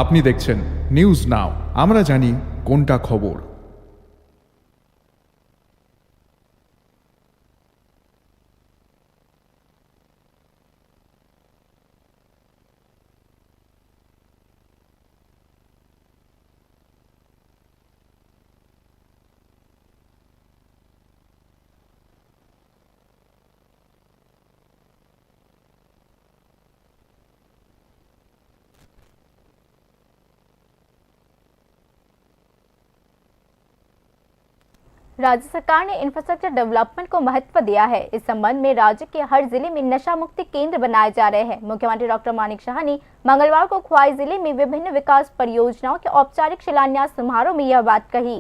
আপনি দেখছেন news now, আমরা জানি কোনটা খবর। राज्य सरकार ने इंफ्रास्ट्रक्चर डेवलपमेंट को महत्व दिया है। इस संबंध में राज्य के हर जिले में नशा मुक्ति केंद्र बनाए जा रहे हैं। मुख्यमंत्री डॉक्टर मानिक शाह ने मंगलवार को ख्वाई जिले में विभिन्न विकास परियोजनाओं के औपचारिक शिलान्यास समारोह में यह बात कही।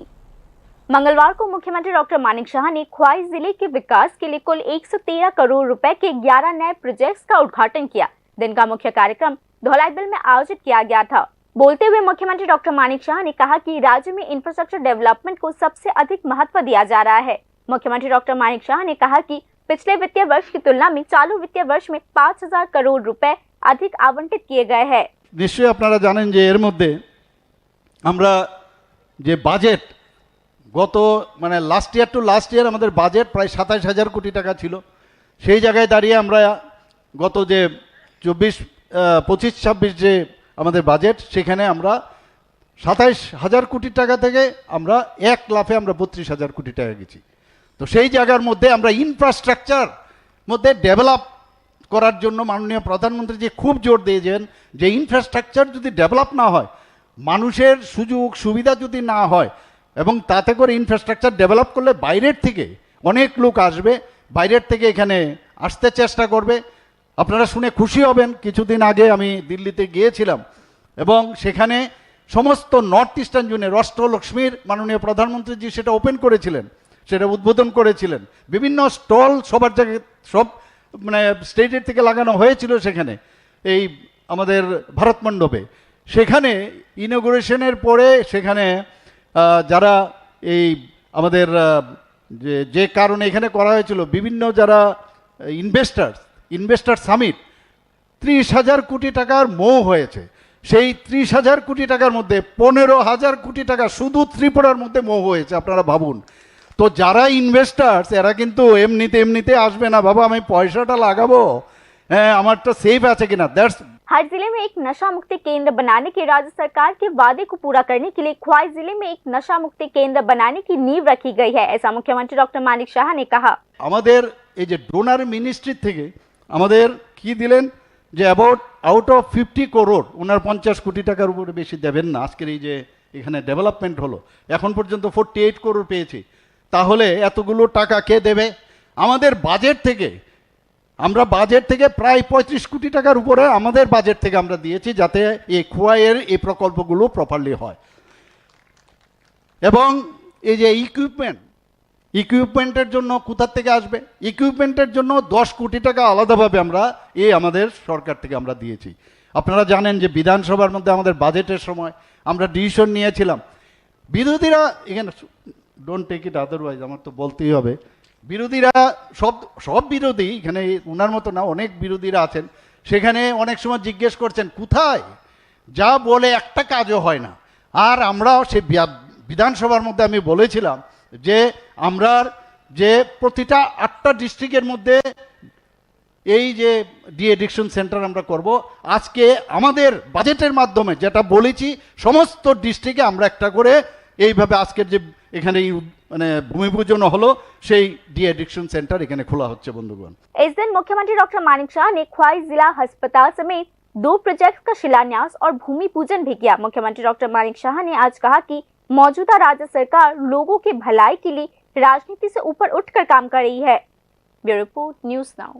मंगलवार को मुख्यमंत्री डॉक्टर मानिक शाह ने ख्वाई जिले के विकास के लिए कुल 113 करोड़ रुपए के 11 नए प्रोजेक्ट्स का उद्घाटन किया। दिन का मुख्य कार्यक्रम धौलाईबिल में आयोजित किया गया था। बोलते हुए मुख्यमंत्री डॉक्टर मानिक शाह ने कहा कि राज्य में इंफ्रास्ट्रक्चर डेवलपमेंट को सबसे अधिक महत्व दिया जा रहा है। मुख्यमंत्री डॉक्टर मानिक शाह ने कहा कि पिछले वित्तीय वर्ष की तुलना में चालू वित्तीय वर्ष में 5,000 करोड़ रुपए अधिक आवंटित किए गए हैं। निश्चय আপনারা জানেন যে এর মধ্যে আমরা যে বাজেট গত মানে লাস্ট ইয়ার আমাদের বাজেট প্রায় ২৭,০০০ কোটি টাকা ছিল। সেই জায়গায় দাঁড়িয়ে আমরা গত যে ২৫-২৬ যে আমাদের বাজেট সেখানে আমরা ২৭,০০০ কোটি টাকা থেকে আমরা এক লাফে আমরা ৩২,০০০ কোটি টাকা গেছি। তো সেই জায়গার মধ্যে আমরা ইনফ্রাস্ট্রাকচার মধ্যে ডেভেলপ করার জন্য মাননীয় প্রধানমন্ত্রী যে খুব জোর দিয়েছেন যে ইনফ্রাস্ট্রাকচার যদি ডেভেলপ না হয়, মানুষের সুযোগ সুবিধা যদি না হয়, এবং তাতে করে ইনফ্রাস্ট্রাকচার ডেভেলপ করলে বাইরের থেকে অনেক লোক আসবে, বাইরের থেকে এখানে আসতে চেষ্টা করবে। আপনারা শুনে খুশি হবেন, কিছুদিন আগে আমি দিল্লিতে গিয়েছিলাম এবং সেখানে সমস্ত নর্থ ইস্টার্ন জোনের অষ্টলক্ষ্মীর মাননীয় প্রধানমন্ত্রীজি সেটা ওপেন করেছিলেন, সেটা উদ্বোধন করেছিলেন। বিভিন্ন স্টল সবার জায়গায় সব মানে স্টেটের থেকে লাগানো হয়েছিল সেখানে এই আমাদের ভারত মণ্ডপে। সেখানে ইনোগ্রেশনের পরে সেখানে যারা এই আমাদের যে কারণে এখানে করা হয়েছিল বিভিন্ন যারা ইনভেস্টার সামিট ৩০,০০০ কোটি টাকার মোহ হয়েছে। সেই ৩০,০০০ কোটি টাকার মধ্যে ১৫,০০০ কোটি টাকা শুধু ত্রিপুরার মধ্যে মোহ হয়েছে। আপনারা ভাবুন। তো যারা ইনভেস্টার্স এরা কিন্তু এমনিতে আসবে না, বাবা আমি পয়সাটা লাগাবো, হ্যাঁ আমারটা সেফ আছে কিনা। দ্যাটস हर जिले में एक नशा मुक्ति केंद्र बनाने के राज्य सरकार के वादे को पूरा करने के लिए ख्वाई जिले में एक नशा मुक्ति केंद्र बनाने की नींव रखी गई है, ऐसा मुख्यमंत्री डॉक्टर मानिक शाह ने कहा। আমাদের এই যে ডোনার মিনিস্ট্রি থেকে আমাদের কি দিলেন যে অ্যাবাউট আউট অফ 50 করোড়, ওনার 50 কোটি টাকার উপরে বেশি দেবেন না। আজকের এই যে এখানে ডেভেলপমেন্ট হলো এখন পর্যন্ত 48 করোড় পেয়েছি। তাহলে এতগুলো টাকা কে দেবে? আমাদের বাজেট থেকে, আমরা বাজেট থেকে প্রায় 35 কোটি টাকার উপরে আমাদের বাজেট থেকে আমরা দিয়েছি যাতে এই খোয়াইয়ের এই প্রকল্পগুলো প্রপারলি হয়। এবং এই যে ইকুইপমেন্টের জন্য কোথা থেকে আসবে? ইকুইপমেন্টের জন্য 10 কোটি টাকা আলাদাভাবে আমরা আমাদের সরকার থেকে আমরা দিয়েছি। আপনারা জানেন যে বিধানসভার মধ্যে আমাদের বাজেটের সময় আমরা ডিসিশন নিয়েছিলাম। বিরোধীরা এখানে ডোন্ট টেক ইট আদারওয়াইজ, আমার তো বলতেই হবে, বিরোধীরা সব বিরোধী এখানে ওনার মতো না, অনেক বিরোধীরা আছেন সেখানে অনেক সময় জিজ্ঞেস করছেন কোথায়, যা বলে একটা কাজও হয় না। আর আমরা সে বিধানসভার মধ্যে আমি বলেছিলাম যে আমরা যে প্রতিটা 8টা ডিস্ট্রিক্টের মধ্যে এই যে ডি এডিকশন সেন্টার আমরা করব। আজকে আমাদের বাজেটের মাধ্যমে যেটা বলেছি সমস্ত ডিস্ট্রিক্টে আমরা একটা করে এইভাবে আজকের যে এখানে মানে ভূমিপূজন হলো সেই ডি एडिक्शन सेंटर এখানে খোলা হচ্ছে বন্ধুগণ। इस दिन मुख्यमंत्री डॉक्टर मानिक शाह ने ख्वाई जिला अस्पताल समेत 2 प्रोजेक्ट्स का शिलान्यास और भूमि पूजन भी किया। मुख्यमंत्री डॉक्टर मानिक शाह ने आज कहा कि मौजूदा राज्य सरकार लोगों की भलाई के लिए राजनीति से ऊपर उठकर काम कर रही है। Bureau report news now.